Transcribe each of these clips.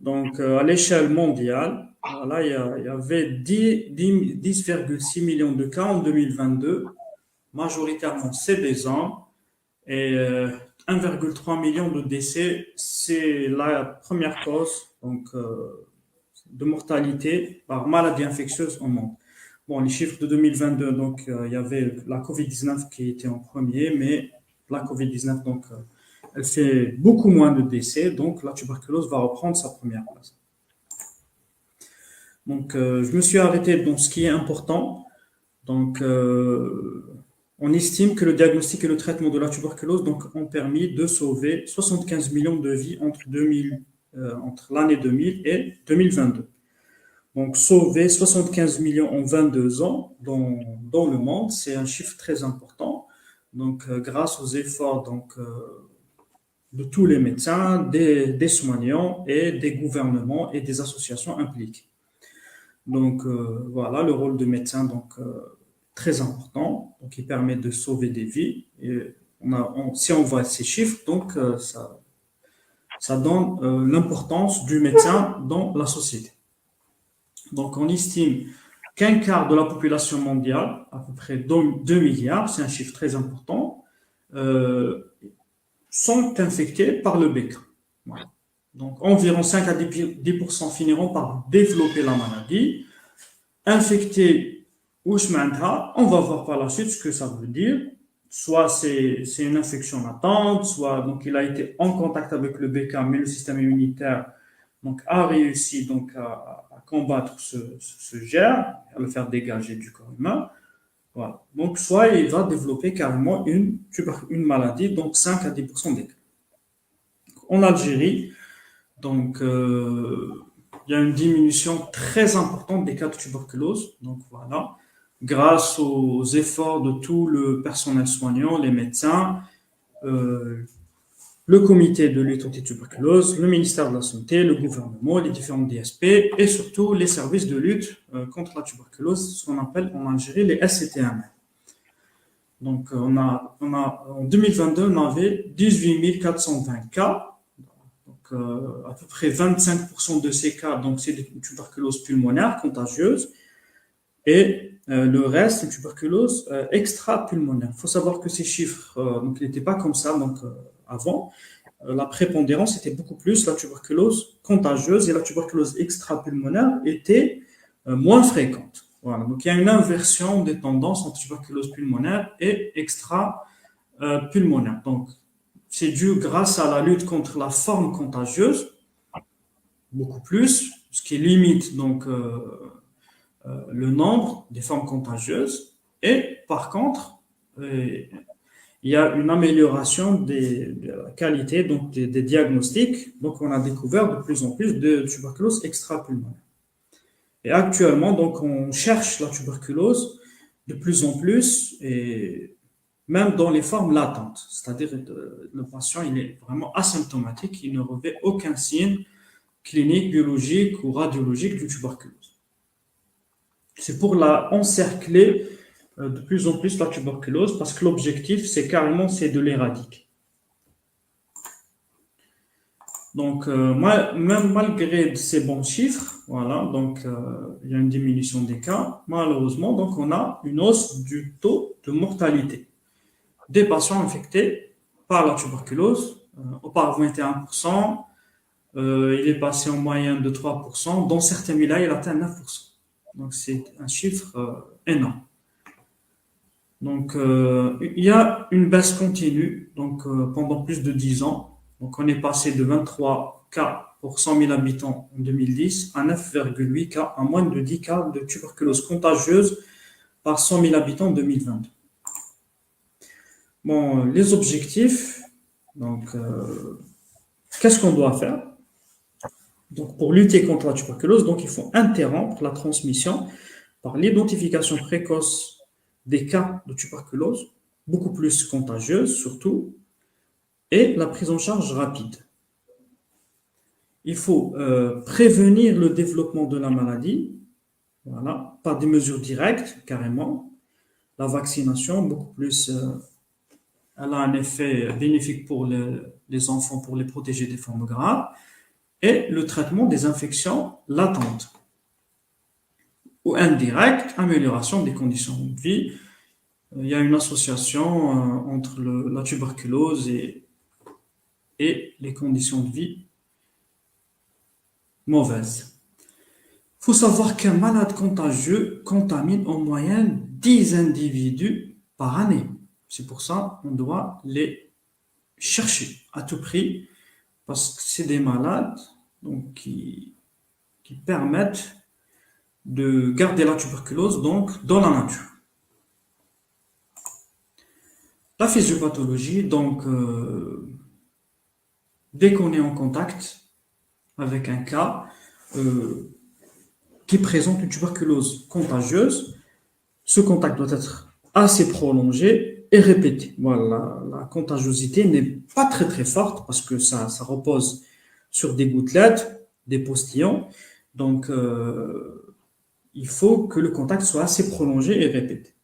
Donc, à l'échelle mondiale, voilà, il y avait 10,6 millions de cas en 2022. Majoritairement, c'est des hommes. Et 1,3 million de décès, c'est la première cause donc, de mortalité par maladie infectieuse au monde. Bon, les chiffres de 2022, donc il y avait la COVID-19 qui était en premier, mais la COVID-19, donc, elle fait beaucoup moins de décès, donc la tuberculose va reprendre sa première place. Donc, je me suis arrêté dans ce qui est important. Donc, on estime que le diagnostic et le traitement de la tuberculose donc, ont permis de sauver 75 millions de vies entre l'année 2000 et 2022. Donc, sauver 75 millions en 22 ans dans le monde, c'est un chiffre très important. Donc, grâce aux efforts de tous les médecins, des soignants et des gouvernements et des associations impliquées. Donc, voilà, le rôle de médecin, très important, donc il permet de sauver des vies. Et si on voit ces chiffres, donc ça donne l'importance du médecin dans la société. Donc, on estime qu'un quart de la population mondiale, à peu près 2 milliards, c'est un chiffre très important, euh, sont infectés par le BK. Voilà. Donc, environ 5 à 10% finiront par développer la maladie. Infectés, ou on va voir par la suite ce que ça veut dire. Soit c'est une infection latente, soit donc il a été en contact avec le BK, mais le système immunitaire donc, a réussi donc, à combattre ce germe, à le faire dégager du corps humain. Voilà. Donc, soit il va développer carrément une maladie, donc 5 à 10% des cas. En Algérie, donc, il y a une diminution très importante des cas de tuberculose. Donc, voilà. Grâce aux efforts de tout le personnel soignant, les médecins, euh, le comité de lutte anti-tuberculose, le ministère de la Santé, le gouvernement, les différents DSP et surtout les services de lutte contre la tuberculose, ce qu'on appelle en Algérie les SCTM. Donc, en 2022, on avait 18 420 cas. Donc, à peu près 25% de ces cas, donc c'est une tuberculose pulmonaire contagieuse. Et le reste, c'est une tuberculose extra-pulmonaire. Il faut savoir que ces chiffres donc, n'étaient pas comme ça avant. La prépondérance était beaucoup plus la tuberculose contagieuse et la tuberculose extra-pulmonaire était moins fréquente. Voilà. Donc il y a une inversion des tendances entre tuberculose pulmonaire et extra-pulmonaire. Donc c'est dû grâce à la lutte contre la forme contagieuse, beaucoup plus, ce qui limite le nombre des formes contagieuses. Et par contre, il y a une amélioration de la qualité donc des diagnostics. Donc, on a découvert de plus en plus de tuberculose extra-pulmonaire. Et actuellement, donc, on cherche la tuberculose de plus en plus, et même dans les formes latentes. C'est-à-dire que le patient, il est vraiment asymptomatique, il ne revêt aucun signe clinique, biologique ou radiologique du tuberculose. C'est pour la encercler de plus en plus la tuberculose parce que l'objectif, c'est de l'éradiquer. Donc, même malgré ces bons chiffres, voilà, donc il y a une diminution des cas. Malheureusement, donc on a une hausse du taux de mortalité des patients infectés par la tuberculose. Auparavant 21%, il est passé en moyenne de 3%. Dans certains villages, il atteint 9%. Donc, c'est un chiffre énorme. Donc, il y a une baisse continue pendant plus de 10 ans. Donc, on est passé de 23 cas pour 100 000 habitants en 2010 à 9,8 cas, à moins de 10 cas de tuberculose contagieuse par 100 000 habitants en 2022. Bon, les objectifs, donc, qu'est-ce qu'on doit faire? Donc, pour lutter contre la tuberculose, donc, il faut interrompre la transmission par l'identification précoce des cas de tuberculose, beaucoup plus contagieuse surtout, et la prise en charge rapide. Il faut prévenir le développement de la maladie, voilà, par des mesures directes, carrément. La vaccination, beaucoup plus, elle a un effet bénéfique pour les enfants, pour les protéger des formes graves. et le traitement des infections latentes ou indirectes, amélioration des conditions de vie. Il y a une association entre la tuberculose et les conditions de vie mauvaises. Il faut savoir qu'un malade contagieux contamine en moyenne 10 individus par année. C'est pour ça qu'on doit les chercher à tout prix, parce que c'est des malades donc, qui permettent de garder la tuberculose donc, dans la nature. La physiopathologie, donc, dès qu'on est en contact avec un cas euh, qui présente une tuberculose contagieuse, ce contact doit être assez prolongé et répété. Voilà, la contagiosité n'est pas très très forte parce que ça repose sur des gouttelettes, des postillons. Donc, il faut que le contact soit assez prolongé et répété.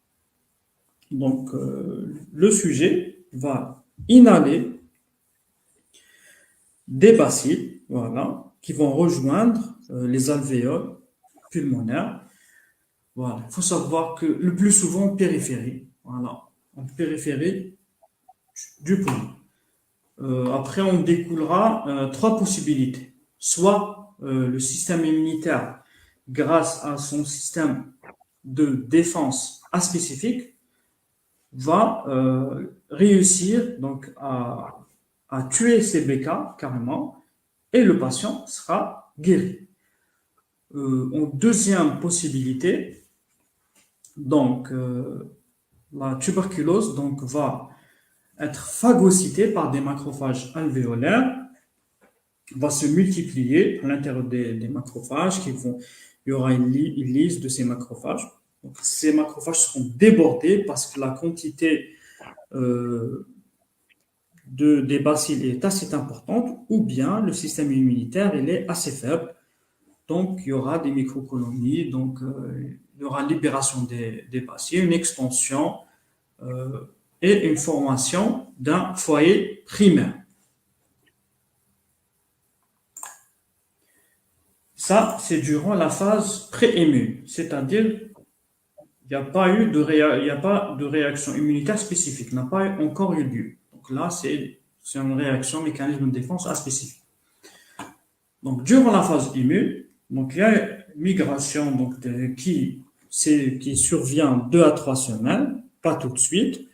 Donc, le sujet va inhaler des bacilles, voilà, qui vont rejoindre les alvéoles pulmonaires. Voilà. Il faut savoir que le plus souvent en périphérie, voilà, en périphérie du poumon. Après, on découlera trois possibilités. Soit le système immunitaire, grâce à son système de défense aspécifique, va réussir donc à tuer ces BK carrément et le patient sera guéri. En deuxième possibilité, donc la tuberculose donc, va être phagocytée par des macrophages alvéolaires, va se multiplier à l'intérieur des macrophages il y aura une liste de ces macrophages. Donc, ces macrophages seront débordés parce que la quantité euh, des bacilles est assez importante, ou bien le système immunitaire il est assez faible. Donc, il y aura des microcolonies, donc il y aura une libération des bacilles, une expansion euh, et une formation d'un foyer primaire. Ça, c'est durant la phase pré-émue, c'est-à-dire il n'y a pas de réaction immunitaire spécifique, n'a pas encore eu lieu. Donc là, c'est une réaction mécanisme de défense aspécifique. Donc, durant la phase immune, donc, il y a une migration donc, qui survient 2 à 3 semaines, pas tout de suite.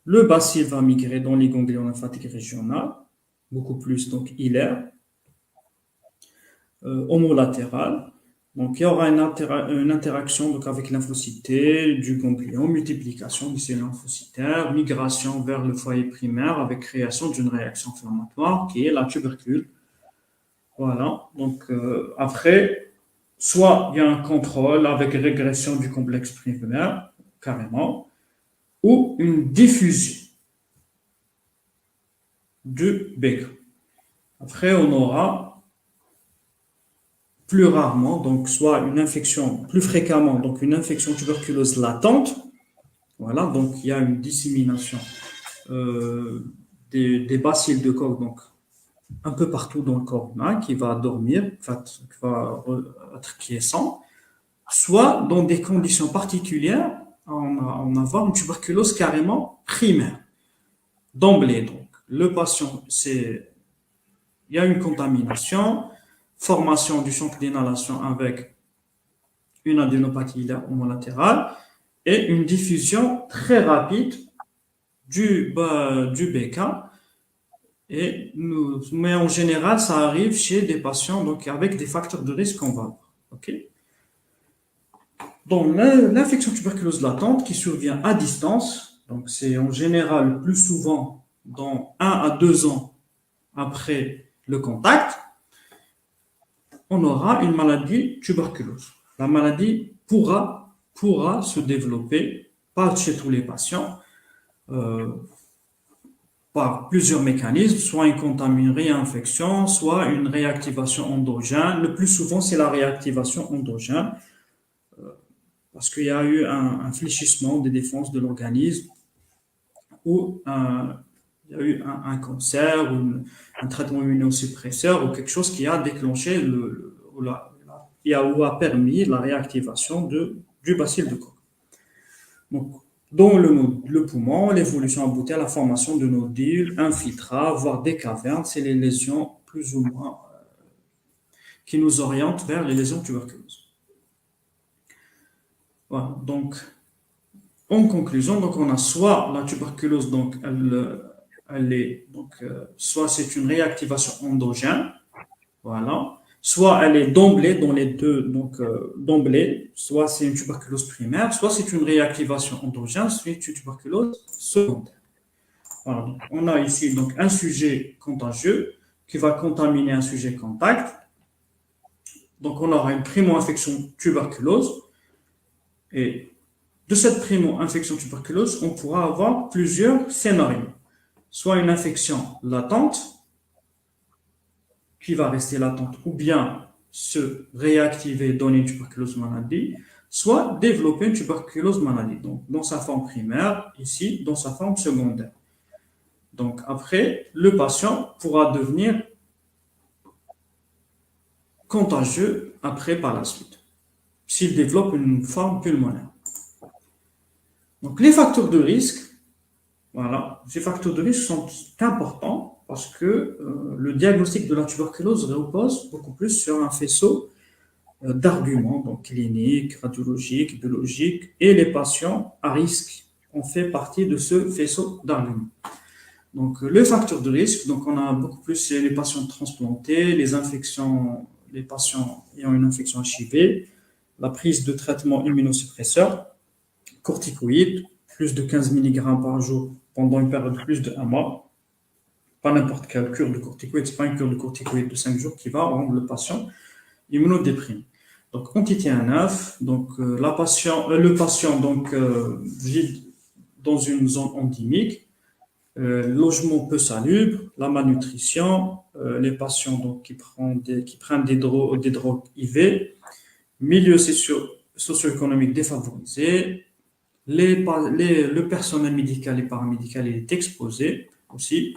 Le bacille va migrer dans les ganglions lymphatiques régionaux, beaucoup plus donc hilaire, homolatérale. Donc, il y aura une interaction donc, avec lymphocyte du ganglion, multiplication des cellules lymphocytaires, migration vers le foyer primaire avec création d'une réaction inflammatoire qui est la tubercule. Voilà. Donc, après, soit il y a un contrôle avec régression du complexe primaire, carrément, ou une diffusion du bec. Après, on aura plus rarement, donc soit une infection, plus fréquemment, donc une infection tuberculeuse latente. Voilà, donc il y a une dissémination des bacilles de Koch, donc un peu partout dans le corps humain, qui va dormir, en fait, qui va être quiescent, soit dans des conditions particulières, on va avoir une tuberculose carrément primaire, d'emblée. Donc, le patient, il y a une contamination, formation du champ d'inhalation avec une adénopathie homolatérale et une diffusion très rapide du BK. Mais en général, ça arrive chez des patients donc, avec des facteurs de risque qu'on va avoir. Okay. Donc, l'infection tuberculeuse latente qui survient à distance, donc c'est en général plus souvent dans 1 à 2 ans après le contact, on aura une maladie tuberculeuse. La maladie pourra se développer, pas chez tous les patients, euh, par plusieurs mécanismes, soit une réinfection, soit une réactivation endogène. Le plus souvent, c'est la réactivation endogène, parce qu'il y a eu un fléchissement des défenses de l'organisme ou il y a eu un cancer ou un traitement immunosuppresseur ou quelque chose qui a déclenché ou a permis la réactivation du bacille de Koch. Donc, dans le poumon, l'évolution aboutit à la formation de nodules, infiltrats, voire des cavernes. C'est les lésions plus ou moins qui nous orientent vers les lésions tuberculeuses. Voilà. Donc, en conclusion, donc on a soit la tuberculose, donc elle est donc soit c'est une réactivation endogène, voilà, soit elle est d'emblée dans les deux, donc d'emblée, soit c'est une tuberculose primaire, soit c'est une réactivation endogène, soit c'est une tuberculose secondaire. Voilà, donc on a ici donc un sujet contagieux qui va contaminer un sujet contact. Donc on aura une primo-infection tuberculose et de cette primo-infection tuberculose, on pourra avoir plusieurs scénarios. Soit une infection latente, qui va rester latente, ou bien se réactiver, donner une tuberculose maladie, soit développer une tuberculose maladie, donc dans sa forme primaire, ici, dans sa forme secondaire. Donc après, le patient pourra devenir contagieux après par la suite, s'il développe une forme pulmonaire. Donc les facteurs de risque, voilà, ces facteurs de risque sont importants parce que le diagnostic de la tuberculose repose beaucoup plus sur un faisceau d'arguments, donc cliniques, radiologiques, biologiques, et les patients à risque ont fait partie de ce faisceau d'arguments. Donc le facteur de risque, donc on a beaucoup plus les patients transplantés, les infections, les patients ayant une infection HIV, la prise de traitement immunosuppresseur, corticoïdes, plus de 15 mg par jour pendant une période de plus de 1 mois. Pas n'importe quelle cure de corticoïdes, ce n'est pas une cure de corticoïdes de 5 jours qui va rendre le patient immunodéprimé. Donc, quantité 1,9, donc le patient donc, vit dans une zone endémique, logement peu salubre, la malnutrition, les patients donc, qui prennent des drogues IV, milieu socio-économique défavorisé, le personnel médical et paramédical est exposé aussi,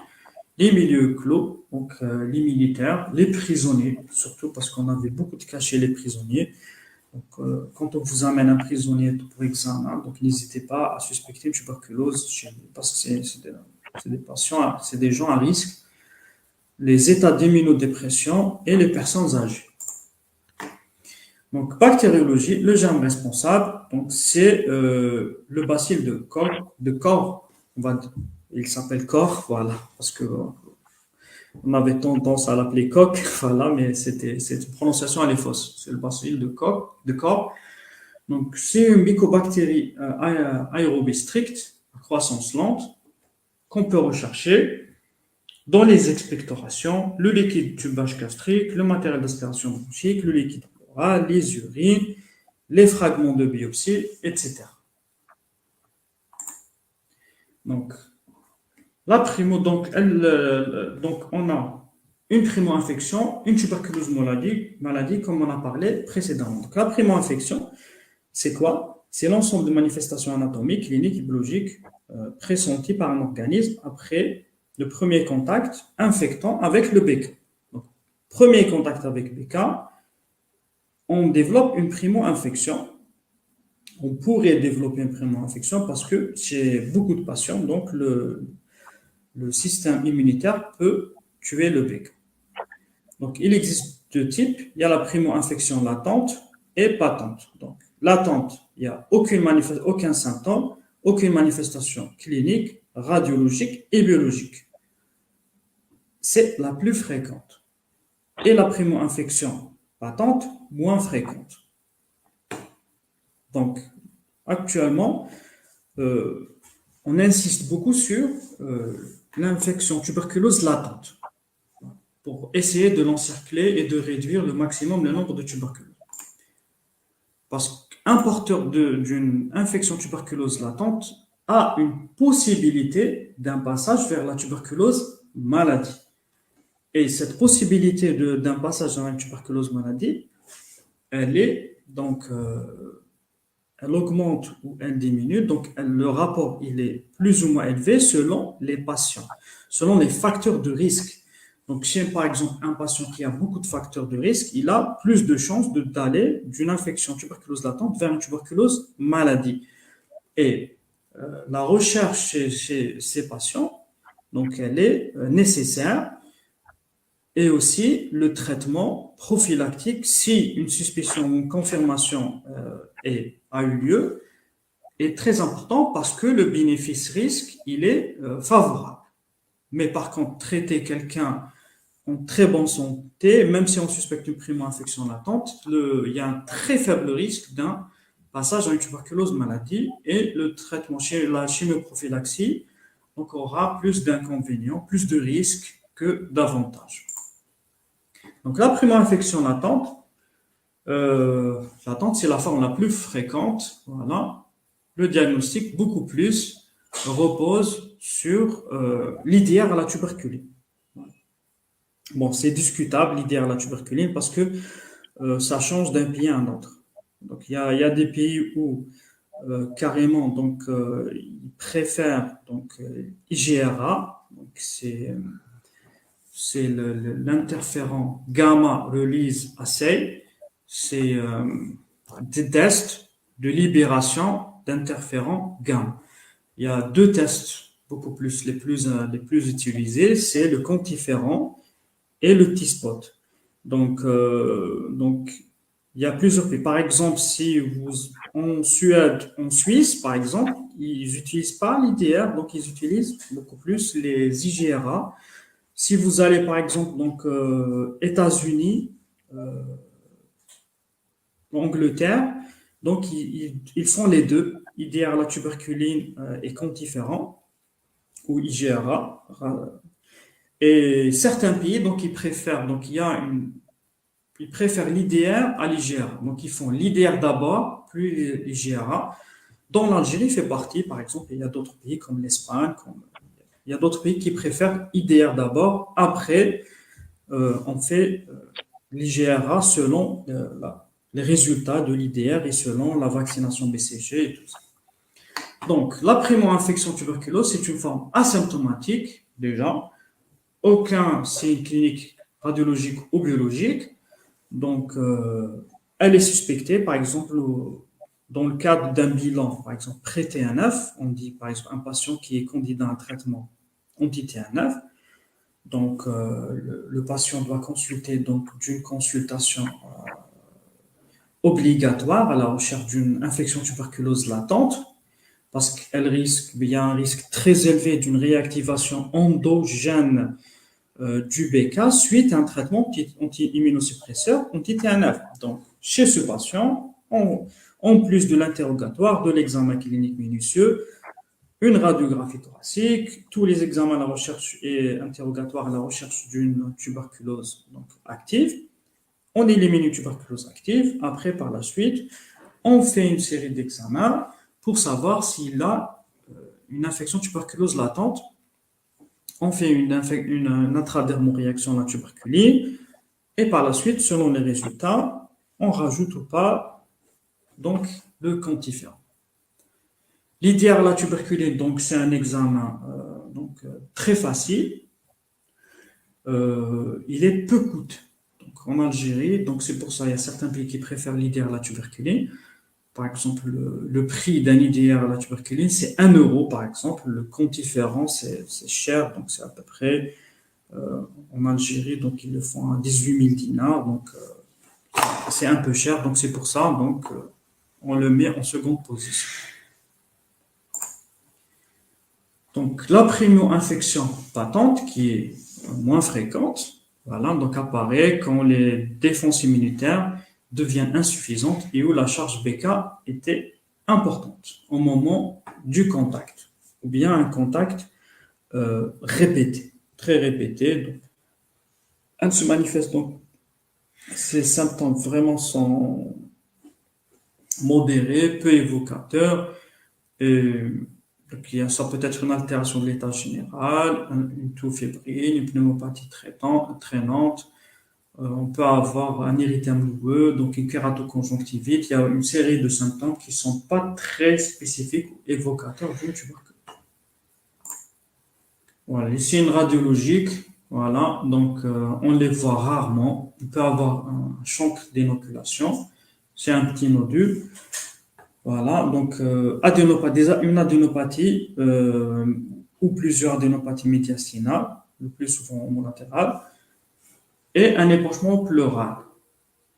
les milieux clos, donc les militaires, les prisonniers, surtout parce qu'on avait beaucoup de cas chez les prisonniers. Donc, quand on vous amène un prisonnier pour examen, donc n'hésitez pas à suspecter une tuberculose chez lui, parce que c'est des patients, c'est des gens à risque, les états d'immunodépression et les personnes âgées. Donc, bactériologie, le germe responsable, donc c'est le bacille de corps, il s'appelle corps, voilà, parce que on avait tendance à l'appeler coq, voilà, mais cette prononciation elle est fausse. C'est le bacille de corps. Donc, c'est une mycobactérie aérobie stricte, à croissance lente, qu'on peut rechercher dans les expectorations, le liquide tubage gastrique, le matériel d'aspiration bronchique, le liquide oral, les urines, les fragments de biopsie, etc. Donc, la primo, donc on a une primo-infection, une tuberculose maladie, comme on a parlé précédemment. Donc, la primo-infection, c'est quoi? C'est l'ensemble de manifestations anatomiques, cliniques et biologiques pressenties par un organisme après le premier contact infectant avec le BK. Donc, premier contact avec BK, on développe une primo-infection. On pourrait développer une primo-infection parce que chez beaucoup de patients, donc le système immunitaire peut tuer le BK. Donc, il existe deux types. Il y a la primo-infection latente et patente. Donc, latente, il n'y a aucun symptôme, aucune manifestation clinique, radiologique et biologique. C'est la plus fréquente. Et la primo-infection patente, moins fréquente. Donc, actuellement, on insiste beaucoup sur l'infection tuberculose latente pour essayer de l'encercler et de réduire le maximum le nombre de tuberculoses. Parce qu'un porteur d'une infection tuberculose latente a une possibilité d'un passage vers la tuberculose maladie. Et cette possibilité d'un passage vers la tuberculose maladie, elle est donc elle augmente ou elle diminue. Donc, le rapport, il est plus ou moins élevé selon les patients, selon les facteurs de risque. Donc, chez, par exemple, un patient qui a beaucoup de facteurs de risque, il a plus de chances d'aller d'une infection tuberculose latente vers une tuberculose maladie. Et la recherche chez ces patients, donc, elle est nécessaire et aussi le traitement prophylactique si une suspicion ou une confirmation a eu lieu est très important parce que le bénéfice-risque, il est favorable. Mais par contre, traiter quelqu'un en très bonne santé, même si on suspecte une primo-infection latente, il y a un très faible risque d'un passage à une tuberculose maladie et le traitement chez la chimioprophylaxie donc aura plus d'inconvénients, plus de risques que d'avantages. Donc la primo-infection latente, c'est la forme la plus fréquente. Voilà. Le diagnostic, beaucoup plus, repose sur l'IDR à la tuberculine. Bon, c'est discutable, l'IDR à la tuberculine, parce que ça change d'un pays à un autre. Donc, il y a des pays où carrément, donc, ils préfèrent donc, IGRA, donc c'est l'interférent gamma release assay, c'est des tests de libération d'interférents gamma. Il y a deux tests beaucoup plus les plus utilisés, c'est le quantiférant et le T-spot. Donc, il y a plusieurs pays. Par exemple, si vous en Suède, en Suisse, par exemple, ils n'utilisent pas l'IDR, donc ils utilisent beaucoup plus les IGRA. Si vous allez, par exemple, donc États-Unis, euh, Angleterre, donc ils font les deux, IDR la tuberculine et quantiférant, ou IGRA. Et certains pays, donc ils préfèrent, donc ils préfèrent l'IDR à l'IGRA. Donc ils font l'IDR d'abord, puis l'IGRA. Dont l'Algérie fait partie, par exemple, il y a d'autres pays comme l'Espagne, il y a d'autres pays qui préfèrent IDR d'abord, après on fait l'IGRA selon les résultats de l'IDR et selon la vaccination BCG et tout ça. Donc, la primo-infection tuberculose, c'est une forme asymptomatique, déjà. Aucun signe clinique radiologique ou biologique. Donc, elle est suspectée, par exemple, dans le cadre d'un bilan, par exemple, pré-TNF, on dit par exemple un patient qui est candidat à un traitement anti-TNF. Donc, le patient doit consulter donc d'une consultation obligatoire à la recherche d'une infection tuberculose latente parce il y a un risque très élevé d'une réactivation endogène du BK suite à un traitement anti-immunosuppresseur anti-TNF. Donc, chez ce patient, en plus de l'interrogatoire, de l'examen clinique minutieux, une radiographie thoracique, tous les examens à la recherche et interrogatoires à la recherche d'une tuberculose donc, active. On élimine une tuberculose active. Après, par la suite, on fait une série d'examens pour savoir s'il a une infection tuberculose latente. On fait une intradermoréaction à la tuberculine et par la suite, selon les résultats, on rajoute ou pas donc le quantiférant. L'IDR à la tuberculine, donc c'est un examen très facile. Il est peu coûteux. Donc, en Algérie, donc c'est pour ça qu'il y a certains pays qui préfèrent l'IDR à la tuberculine. Par exemple, le prix d'un IDR à la tuberculine, c'est 1 euro, par exemple. Le quantiférant, c'est cher, donc c'est à peu près, en Algérie, donc ils le font à 18 000 dinars, donc c'est un peu cher, donc c'est pour ça, donc on le met en seconde position. Donc, la primo-infection patente, qui est moins fréquente, voilà, donc apparaît quand les défenses immunitaires deviennent insuffisantes et où la charge BK était importante au moment du contact, ou bien un contact répété, très répété. Donc, elle se manifeste donc, ces symptômes vraiment sont modérés, peu évocateurs, et donc, ça peut être une altération de l'état général, une toux fébrile, une pneumopathie traînante, On peut avoir un érythème douloureux, donc une kératoconjonctivite. Il y a une série de symptômes qui ne sont pas très spécifiques ou évocateurs d'une tuberculose. Voilà, les signes radiologiques, voilà, donc on les voit rarement. On peut avoir un choc d'inoculation, c'est un petit nodule. Voilà, donc une adénopathie ou plusieurs adénopathies médiastinales, le plus souvent homolatérales, et un épanchement pleural.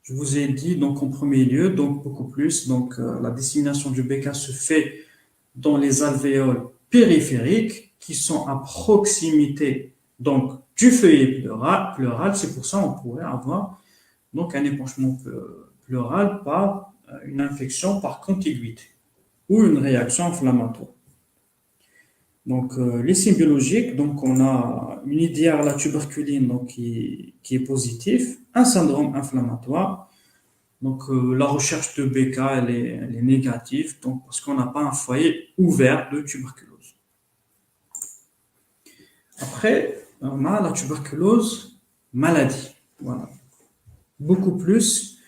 Je vous ai dit donc en premier lieu, donc beaucoup plus, donc la dissémination du BK se fait dans les alvéoles périphériques qui sont à proximité donc du feuillet pleural. C'est pour ça qu'on pourrait avoir donc un épanchement pleural par une infection par contiguïté ou une réaction inflammatoire. Donc, les signes biologiques, donc on a une IDR à la tuberculine donc, qui est positif, un syndrome inflammatoire. Donc, la recherche de BK, elle est négative donc, parce qu'on n'a pas un foyer ouvert de tuberculose. Après, on a la tuberculose maladie. Voilà. Beaucoup plus,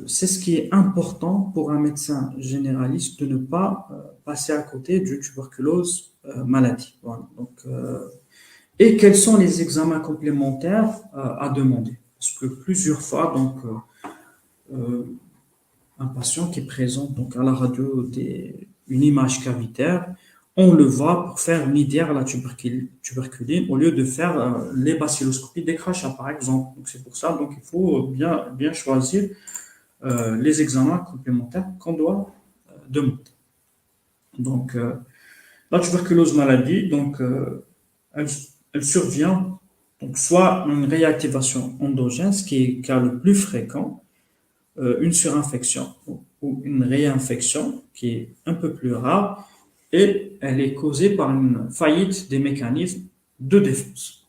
c'est ce qui est important pour un médecin généraliste de ne pas passer à côté d'une tuberculose maladie. Voilà. Donc, et quels sont les examens complémentaires à demander? Parce que plusieurs fois, donc, un patient qui présente donc à la radio une image cavitaire, on le voit pour faire une IDR à la tuberculine au lieu de faire les bacilloscopies des crachats, par exemple. Donc c'est pour ça donc il faut bien choisir les examens complémentaires qu'on doit demander. Donc la tuberculose maladie, donc elle survient donc soit une réactivation endogène, ce qui est le cas le plus fréquent, une surinfection ou une réinfection qui est un peu plus rare et elle est causée par une faillite des mécanismes de défense.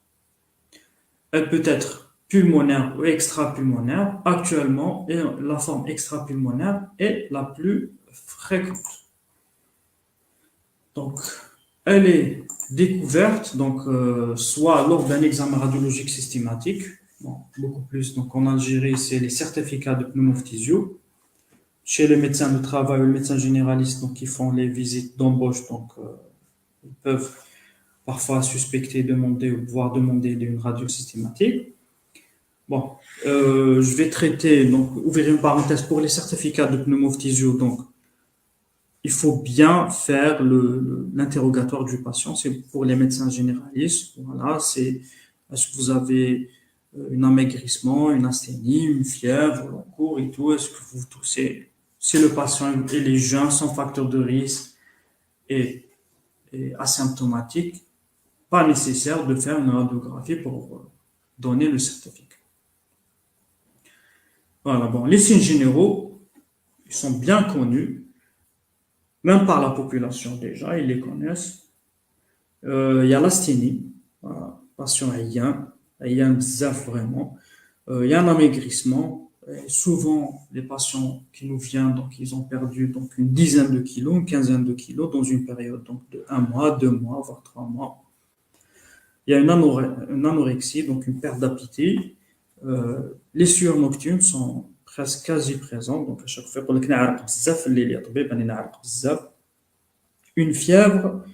Elle peut être pulmonaire ou extra-pulmonaire. Actuellement, la forme extra-pulmonaire est la plus fréquente. Donc, elle est découverte donc, soit lors d'un examen radiologique systématique, bon, beaucoup plus. Donc, en Algérie, c'est les certificats de pneumophthysio. Chez le médecin de travail ou le médecin généraliste, donc, qui font les visites d'embauche, donc, ils peuvent parfois suspecter, demander ou pouvoir demander une radio systématique. Bon, je vais traiter, donc, ouvrir une parenthèse pour les certificats de pneumophthysio. Donc, il faut bien faire l'interrogatoire du patient. C'est pour les médecins généralistes. Voilà, c'est est-ce que vous avez un amaigrissement, une asthénie, une fièvre, long cours et tout. Est-ce que vous toussez? Si le patient est jeune, sans facteur de risque et asymptomatique, pas nécessaire de faire une radiographie pour donner le certificat. Voilà, bon, les signes généraux, ils sont bien connus, même par la population déjà, ils les connaissent. Il y a l'asthénie, voilà, patient ayant bzaf vraiment. Il y a un amaigrissement. Et souvent, les patients qui nous viennent, donc, ils ont perdu donc, une dizaine de kilos, une quinzaine de kilos dans une période donc, de 1 mois, 2 mois, voire 3 mois. Il y a une anorexie, donc une perte d'appétit. Les sueurs nocturnes sont presque quasi présentes, donc à chaque fois, une fièvre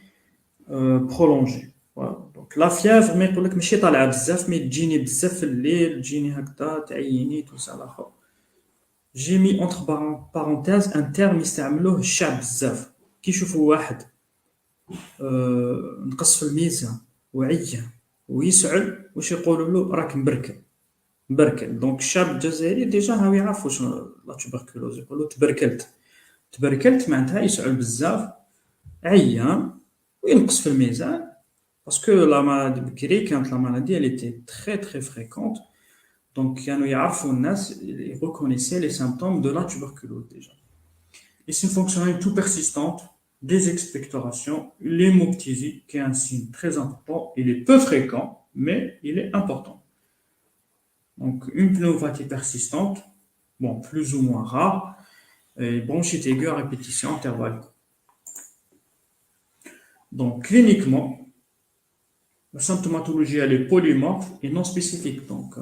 prolongée. Voilà. Donc la fièvre, mais يقول لك ماشي طالعه بزاف مي تجيني بزاف في الليل تجيني هكذا تعيني tout ça là. J'ai mis entre parenthèses un terme يستعملوه الشعب بزاف كي يشوفوا واحد نقص في الميزان وعيان ويسعل واش يقولوا له راك مبركل دونك الشعب الجزائري ديجا هاو يعرفوا شنو لا توبركلوز يقولوا تبركلت معناتها يسعل بزاف عيان وينقص في الميزان parce que la maladie بكري كانت la maladie elle était très très fréquente donc كانوا يعرفوا الناس ils reconnaissaient les symptômes de la tuberculose déjà. Et c'est une fonctionnalité tout persistante, des expectorations, l'hémoptysie, qui est un signe très important. Il est peu fréquent, mais il est important. Donc, une pneumopathie persistante, bon, plus ou moins rare, et bronchite aiguë à répétition intervalle. Donc, cliniquement, La symptomatologie, elle est polymorphe et non spécifique. Donc,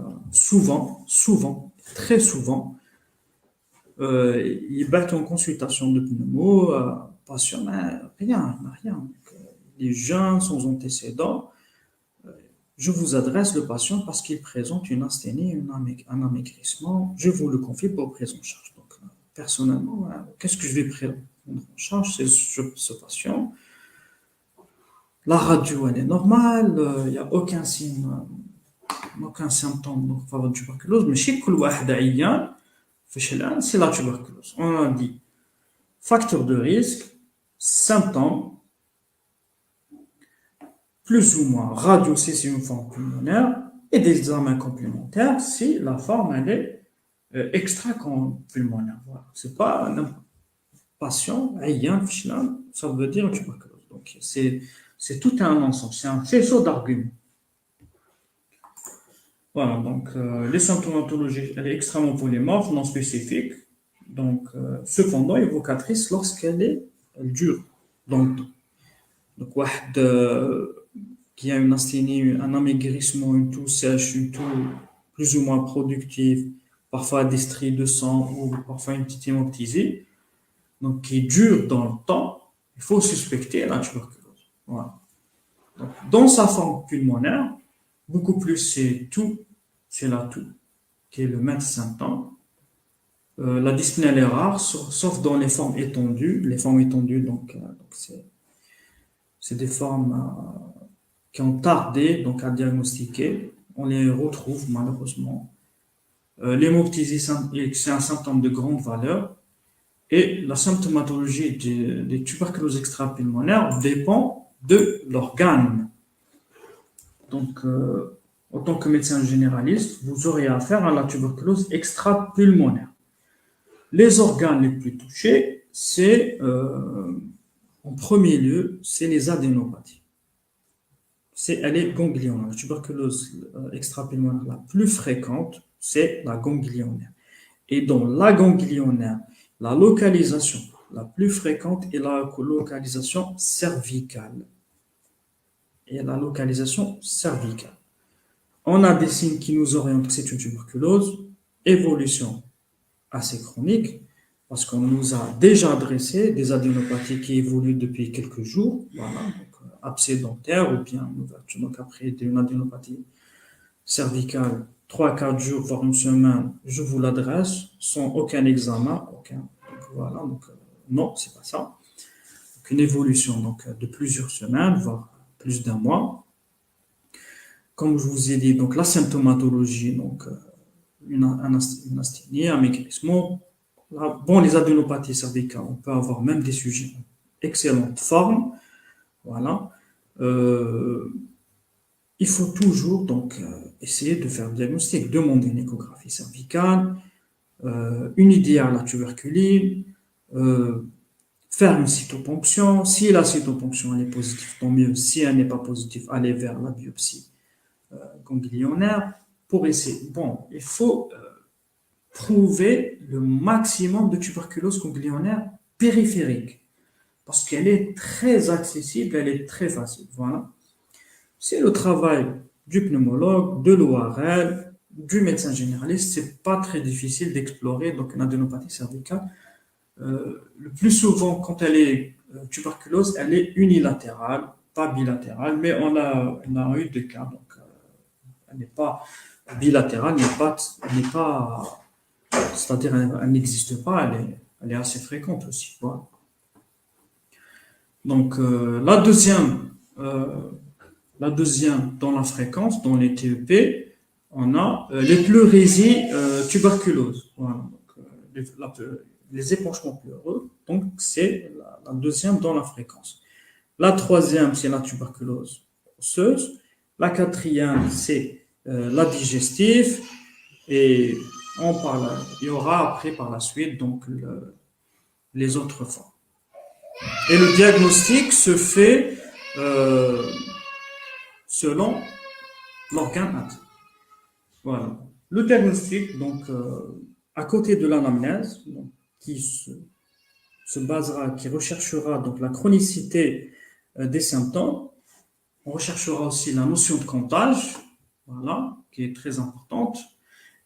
très souvent, ils battent en consultation de pneumo, patient, mais rien. Donc, les jeunes sans antécédents, je vous adresse le patient parce qu'il présente une asthénie, un amaigrissement. Je vous le confie pour prise en charge. Donc, personnellement, qu'est-ce que je vais prendre en charge? C'est ce patient. La radio, elle est normale, il n'y a aucun signe, aucun symptôme donc, par la tuberculose, mais chez كل واحد عيان فاش الآن c'est la tuberculose. On a dit facteur de risque, symptômes, plus ou moins radio si c'est une forme pulmonaire, et des examens complémentaires si la forme elle est extra-pulmonaire. Voilà. C'est pas un patient, عيان فاش الآن, ça veut dire tuberculose. Donc c'est tout un ensemble, c'est un faisceau d'arguments. Voilà, donc les symptomatologies, elle est extrêmement polymorphe, non spécifique, donc cependant évocatrice elle dure dans le temps. Donc, واحد, qui a une asthénie, un amaigrissement, une toux sèche, une toux plus ou moins productive, parfois des stries de sang ou parfois une petite hémoptysie, donc qui dure dans le temps, il faut suspecter la tuberculose. Voilà. Donc, dans sa forme pulmonaire, beaucoup plus c'est la toux, qui est le maître symptôme. La dyspnée elle est rare, sauf dans les formes étendues. Les formes étendues, donc c'est des formes qui ont tardé donc, à diagnostiquer. On les retrouve malheureusement. L'hémoptysie, c'est un symptôme de grande valeur. Et la symptomatologie des tuberculoses extrapulmonaires dépend de l'organe. Donc, en tant que médecin généraliste, vous aurez affaire à la tuberculose extrapulmonaire. Les organes les plus touchés, c'est en premier lieu, c'est les adénopathies. Elle est ganglionnaire. La tuberculose extrapulmonaire la plus fréquente, c'est la ganglionnaire. Et dans la ganglionnaire, la localisation la plus fréquente est la localisation cervicale. On a des signes qui nous orientent que c'est une tuberculose, évolution assez chronique, parce qu'on nous a déjà adressé des adénopathies qui évoluent depuis quelques jours, voilà, donc abcès dentaire ou bien une ouverture. Donc après une adénopathie cervicale, 3-4 jours, voire une semaine, je vous l'adresse sans aucun examen, aucun. Donc voilà, donc non, c'est pas ça. Donc, une évolution donc, de plusieurs semaines, voire plus d'un mois. Comme je vous ai dit, donc la symptomatologie, donc une asthénie, un maigrissement. Bon, les adénopathies cervicales, on peut avoir même des sujets en excellente forme. Voilà. Il faut toujours donc essayer de faire le diagnostic, demander une échographie cervicale, une idée à la tuberculine, faire une cytoponction. Si la cytoponction elle est positive, tant mieux. Si elle n'est pas positive, aller vers la biopsie ganglionnaire pour essayer. Bon, il faut prouver le maximum de tuberculose ganglionnaire périphérique parce qu'elle est très accessible, elle est très facile. Voilà. C'est le travail du pneumologue, de l'ORL, du médecin généraliste. C'est pas très difficile d'explorer donc une adénopathie cervicale. Le plus souvent, quand elle est tuberculose, elle est unilatérale, pas bilatérale, mais on a eu des cas. Donc, elle n'est pas bilatérale, c'est-à-dire elle n'existe pas, elle est assez fréquente aussi. Voilà. Donc, la deuxième dans la fréquence, dans les TEP, on a les pleurésies tuberculoses. Voilà. Donc, les épanchements pleureux, donc c'est la deuxième dans la fréquence. La troisième, c'est la tuberculose osseuse. La quatrième, c'est la digestive. Et il y aura après par la suite donc les autres formes. Et le diagnostic se fait selon l'organe atteint. Voilà. Le diagnostic, donc, à côté de l'anamnèse, qui se basera, qui recherchera donc la chronicité des symptômes, On recherchera aussi la notion de comptage, voilà, qui est très importante.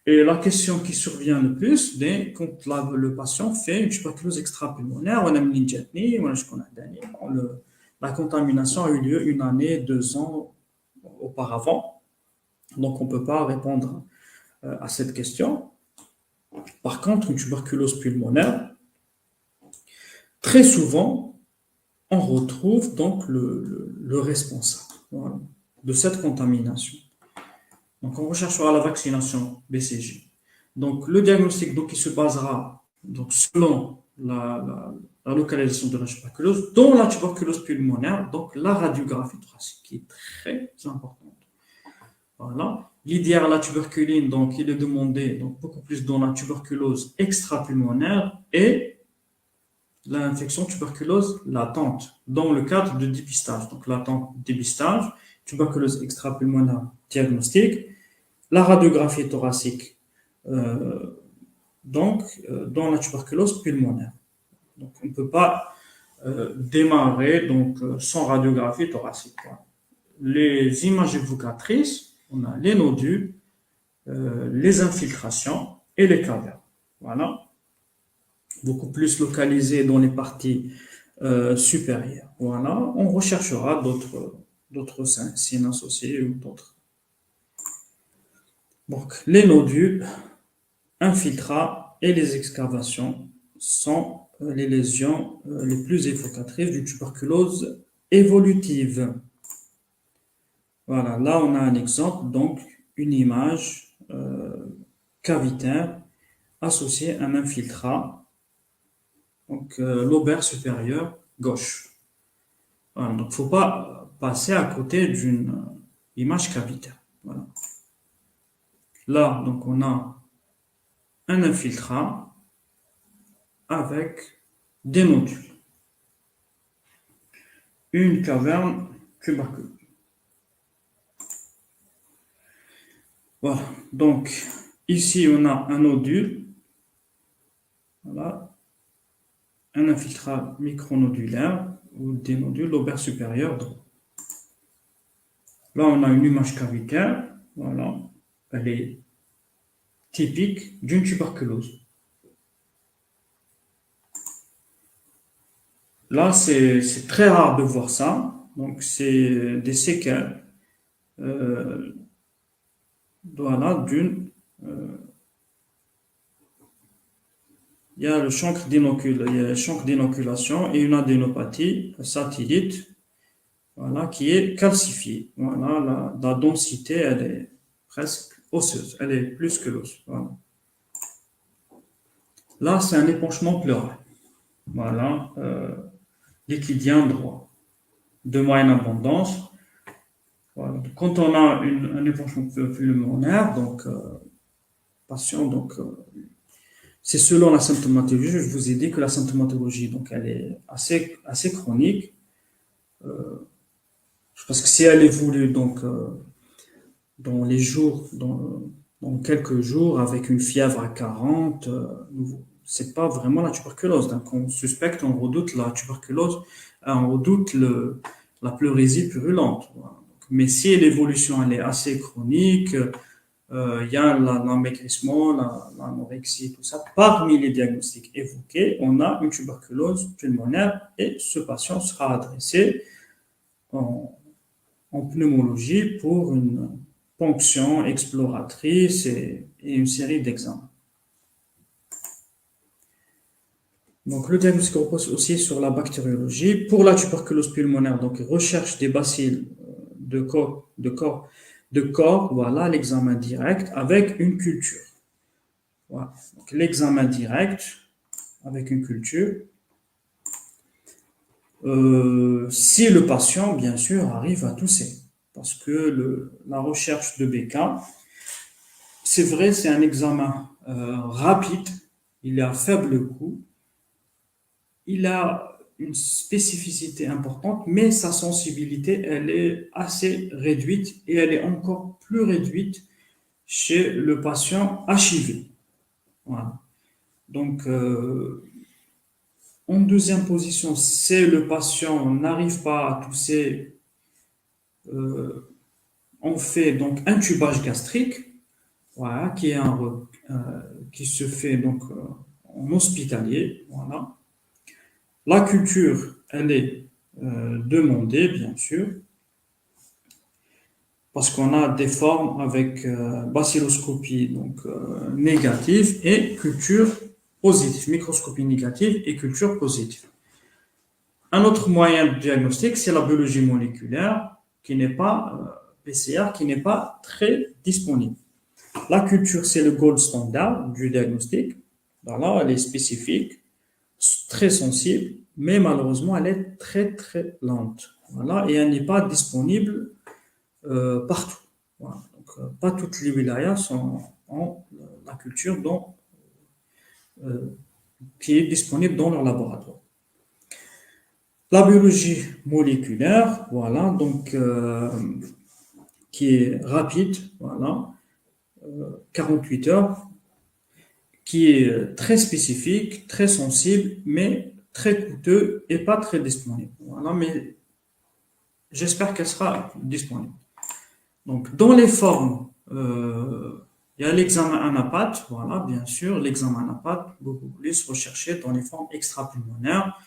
Et la question qui survient le plus, c'est quand le patient fait une tuberculose extra-pulmonaire, on a une jetni, on a ce qu'on a donné. La contamination a eu lieu 1 année, 2 ans auparavant. Donc, on ne peut pas répondre à cette question. Par contre, une tuberculose pulmonaire, très souvent, on retrouve donc le responsable, voilà, de cette contamination. Donc, on recherchera la vaccination BCG. Donc, le diagnostic donc, qui se basera donc, selon la localisation de la tuberculose, dont la tuberculose pulmonaire, donc la radiographie thoracique, qui est très importante. Voilà. L'IDR, la tuberculine, donc il est demandé donc, beaucoup plus dans la tuberculose extra-pulmonaire et l'infection tuberculose latente dans le cadre de dépistage. Donc, latente, dépistage, tuberculose extra-pulmonaire, diagnostic, la radiographie thoracique, dans la tuberculose pulmonaire. Donc, on ne peut pas démarrer sans radiographie thoracique. Voilà. Les images évocatrices, on a les nodules, les infiltrations et les cavernes. Voilà. Beaucoup plus localisés dans les parties supérieures. Voilà. On recherchera d'autres signes associés ou d'autres. Donc, les nodules, infiltrats et les excavations sont les lésions les plus évocatrices d'une tuberculose évolutive. Voilà, là on a un exemple, donc une image cavitaire associée à un infiltrat, donc lobaire supérieur gauche. Voilà, donc il ne faut pas passer à côté d'une image cavitaire. Voilà. Là, donc on a un infiltrat avec des nodules. Une caverne tuberculeuse. Voilà, donc ici on a un nodule, voilà, un infiltrat micronodulaire ou des nodules lobaires supérieurs. Là on a une image cavitaire, voilà, elle est typique d'une tuberculose. Là c'est très rare de voir ça, donc c'est des séquelles, voilà, il y a le chancre d'inoculation et une adénopathie satellite, voilà, qui est calcifiée. Voilà, la densité, elle est presque osseuse, elle est plus que l'os. Voilà. Là, c'est un épanchement pleural. Voilà, liquidien droit, de moyenne abondance. Voilà. Quand on a un épanchement pulmonaire, donc patient, donc c'est selon la symptomatologie. Je vous ai dit que la symptomatologie, donc elle est assez chronique. Parce que si elle évolue dans les jours, dans quelques jours, avec une fièvre à 40, c'est pas vraiment la tuberculose. Donc on suspecte, on redoute la tuberculose, on redoute la pleurésie purulente. Voilà. Mais si l'évolution elle est assez chronique, il y a l'amaigrissement, l'anorexie, tout ça. Parmi les diagnostics évoqués, on a une tuberculose pulmonaire et ce patient sera adressé en pneumologie pour une ponction exploratrice et une série d'examens. Donc, le diagnostic repose aussi sur la bactériologie. Pour la tuberculose pulmonaire, donc recherche des bacilles de corps, voilà l'examen direct avec une culture. Voilà. Donc, l'examen direct avec une culture. Si le patient, bien sûr, arrive à tousser. Parce que la recherche de BK, c'est vrai, c'est un examen rapide, il est à faible coût, il a une spécificité importante, mais sa sensibilité, elle est assez réduite et elle est encore plus réduite chez le patient HIV. Voilà. Donc, en deuxième position, c'est le patient n'arrive pas à tousser euh, on fait donc un tubage gastrique, voilà, qui se fait donc en hospitalier, voilà. La culture, elle est demandée, bien sûr, parce qu'on a des formes avec bacilloscopie donc négative et culture positive, microscopie négative et culture positive. Un autre moyen de diagnostic, c'est la biologie moléculaire, qui n'est pas PCR, qui n'est pas très disponible. La culture, c'est le gold standard du diagnostic. Voilà, elle est spécifique, très sensible, mais malheureusement, elle est très très lente. Voilà, et elle n'est pas disponible partout. Voilà. Donc, pas toutes les wilayas ont la culture euh, qui est disponible dans leur laboratoire. La biologie moléculaire, voilà, donc qui est rapide, voilà, 48 heures, qui est très spécifique, très sensible, mais très coûteux et pas très disponible. Voilà, mais j'espère qu'elle sera disponible. Donc, dans les formes, il y a l'examen ANAPAT, voilà, bien sûr, l'examen ANAPAT, beaucoup plus recherché dans les formes extrapulmonaires,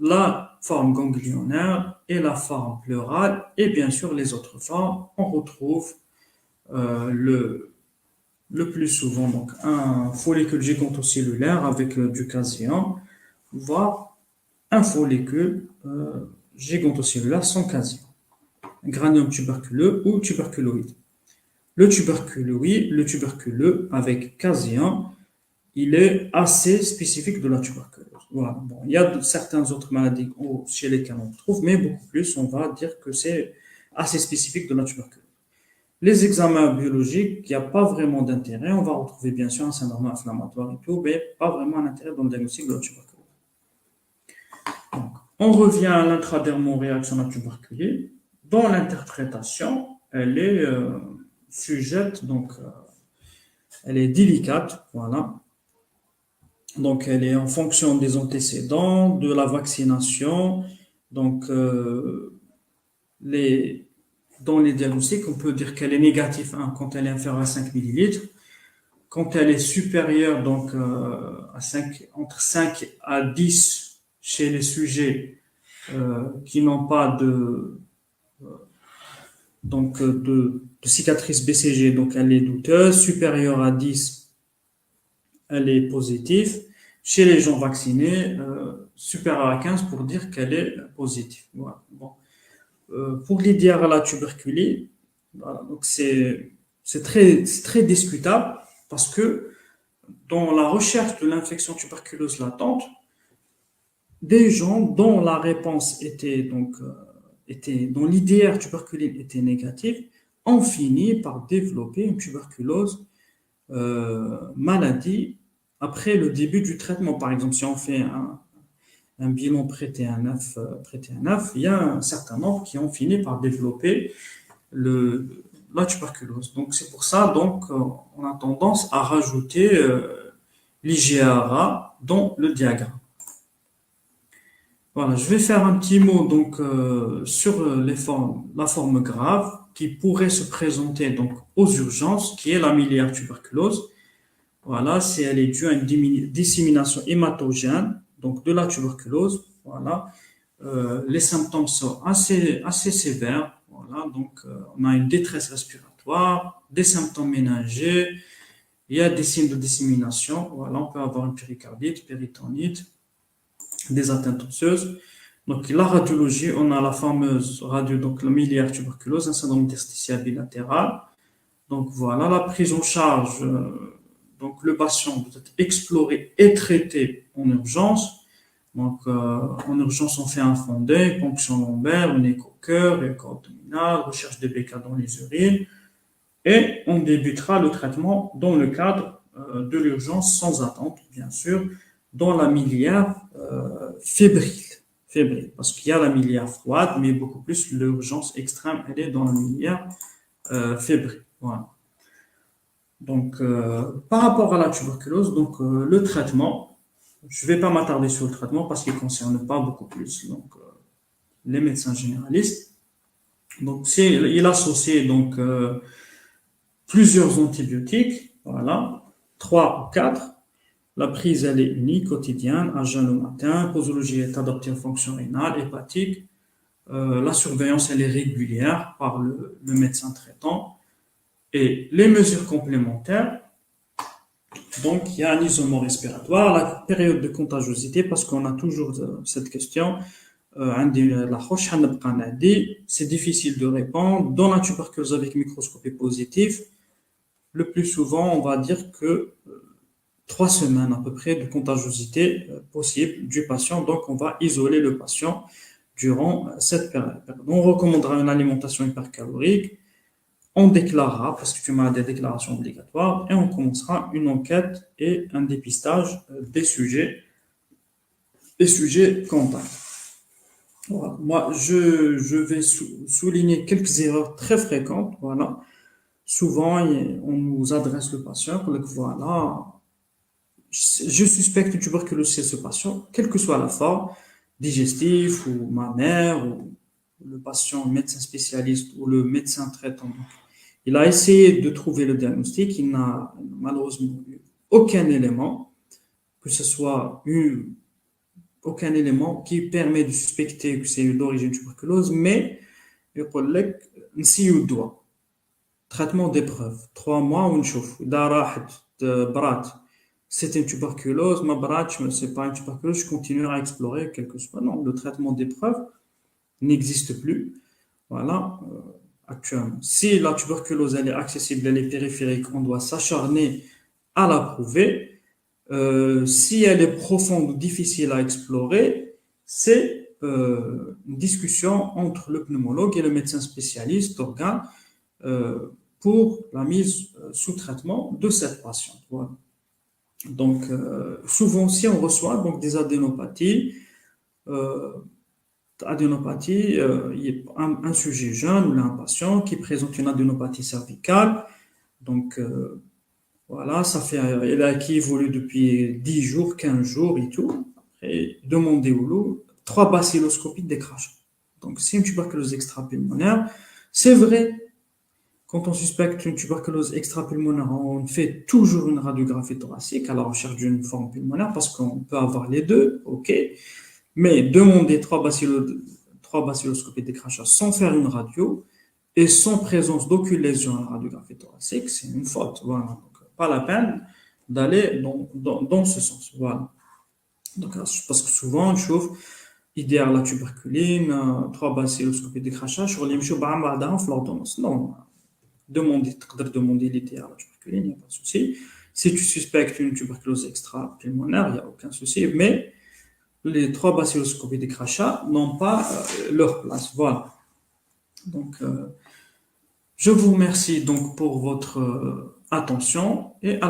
la forme ganglionnaire et la forme pleurale, et bien sûr les autres formes. On retrouve le plus souvent donc un follicule gigantocellulaire avec du caséum, voire un follicule gigantocellulaire sans caséum, un granium tuberculeux ou tuberculoïde. Le tuberculeux avec caséum, il est assez spécifique de la tuberculose. Voilà. Bon, il y a certaines autres maladies chez lesquelles on trouve, mais beaucoup plus, on va dire que c'est assez spécifique de la tuberculose. Les examens biologiques, il n'y a pas vraiment d'intérêt. On va retrouver bien sûr un syndrome inflammatoire et tout, mais pas vraiment un intérêt dans le diagnostic de la tuberculose. Donc, on revient à l'intradermoréaction de la tuberculose. Dans l'interprétation, elle est sujette, donc elle est délicate, voilà. Donc, elle est en fonction des antécédents, de la vaccination. Donc, les, dans les diagnostics, on peut dire qu'elle est négative 1 quand elle est inférieure à 5 millilitres. Quand elle est supérieure, donc à 5, entre 5 à 10 chez les sujets qui n'ont pas de cicatrice BCG, donc elle est douteuse. Supérieure à 10, elle est positive. Chez les gens vaccinés, supérieure à 15 pour dire qu'elle est positive. Voilà. Bon. Pour l'IDR à la tuberculose, voilà, donc c'est très discutable parce que dans la recherche de l'infection tuberculeuse latente, des gens dont la réponse dont l'IDR tuberculine était négative, ont fini par développer une tuberculose maladie après le début du traitement. Par exemple, si on fait un bilan prêté à 9, il y a un certain nombre qui ont fini par développer la tuberculose. Donc c'est pour ça donc on a tendance à rajouter l'IGRA dans le diagramme. Voilà, je vais faire un petit mot donc sur la forme grave qui pourrait se présenter donc aux urgences, qui est la miliaire tuberculose. Voilà, elle est due à une dissémination hématogène donc de la tuberculose. Voilà, les symptômes sont assez sévères. Voilà, donc on a une détresse respiratoire, des symptômes méningés, il y a des signes de dissémination. Voilà, on peut avoir une péricardite, péritonite, des atteintes osseuses. Donc la radiologie, on a la fameuse radio, donc la miliaire tuberculose, un syndrome interstitiel bilatéral. Donc voilà, la prise en charge, donc le patient doit être exploré et traité en urgence. Donc en urgence, on fait un fondé, ponction lombaire, une écho-cœur, écho abdominal, recherche des BK dans les urines, et on débutera le traitement dans le cadre de l'urgence sans attente, bien sûr, dans la miliaire fébrile, parce qu'il y a la miliaire froide, mais beaucoup plus l'urgence extrême, elle est dans la miliaire fébrile. Voilà. Donc, par rapport à la tuberculose, donc le traitement, je ne vais pas m'attarder sur le traitement parce qu'il ne concerne pas beaucoup plus donc, les médecins généralistes. Donc, il associe donc plusieurs antibiotiques, voilà, 3 ou 4. La prise, elle est unique, quotidienne, à jeun le matin. Posologie est adaptée aux fonctions rénales, hépatiques. La surveillance, elle est régulière par le médecin traitant. Et les mesures complémentaires, donc il y a un isolement respiratoire, la période de contagiosité, parce qu'on a toujours cette question. C'est difficile de répondre. Dans la tuberculose avec microscopie positif, le plus souvent, on va dire que 3 semaines à peu près de contagiosité possible du patient. Donc, on va isoler le patient durant cette période. On recommandera une alimentation hypercalorique. On déclarera, parce que tu m'as des déclarations obligatoires, et on commencera une enquête et un dépistage des sujets contacts. Voilà. Moi, je vais souligner quelques erreurs très fréquentes. Voilà. Souvent, on nous adresse le patient pour le voilà, je suspecte une tuberculose chez ce patient, quelle que soit la forme, digestif ou mammaire, ou le patient, le médecin spécialiste ou le médecin traitant. Donc, il a essayé de trouver le diagnostic, il n'a malheureusement eu aucun élément, que ce soit aucun élément qui permet de suspecter que c'est d'origine tuberculose, mais يقول لك نسيو الدواء traitement d'épreuve 3 mois ونشوف إذا راحت برات c'est une tuberculose ما براتش c'est pas une tuberculose je continue à explorer quel que soit non le traitement d'épreuve n'existe plus voilà actuellement si la tuberculose elle est accessible elle est périphérique on doit s'acharner à la prouver. Si elle est profonde ou difficile à explorer, c'est une discussion entre le pneumologue et le médecin spécialiste d'organes pour la mise sous traitement de cette patiente. Voilà. Donc, souvent aussi, on reçoit donc, des adénopathies. Euh, il y a un sujet jeune ou là, un patient qui présente une adénopathie cervicale. Donc, voilà, ça fait, elle a qui évolue depuis 10 jours, 15 jours et tout. Et demandez au loup, 3 bacilloscopies de décrachage. Donc, c'est une tuberculose extra-pulmonaire. C'est vrai, quand on suspecte une tuberculose extra-pulmonaire, on fait toujours une radiographie thoracique à la recherche d'une forme pulmonaire parce qu'on peut avoir les deux, ok. Mais demander 3 bacilloscopies de décrachage sans faire une radio et sans présence d'aucune lésion à la radiographie thoracique, c'est une faute. Voilà. Donc, pas la peine d'aller dans ce sens. Voilà. Donc, parce que souvent, on chauffe idéal la tuberculine, 3 bacilloscopies de décrachage, sur les mchou ba'ambadan l'ordonnance. Non, demander l'idéal la tuberculine, il n'y a pas de souci. Si tu suspectes une tuberculose extra-pulmonaire, il n'y a aucun souci, mais les 3 bacilloscopies de crachat n'ont pas leur place. Voilà. Donc, je vous remercie donc pour votre attention et à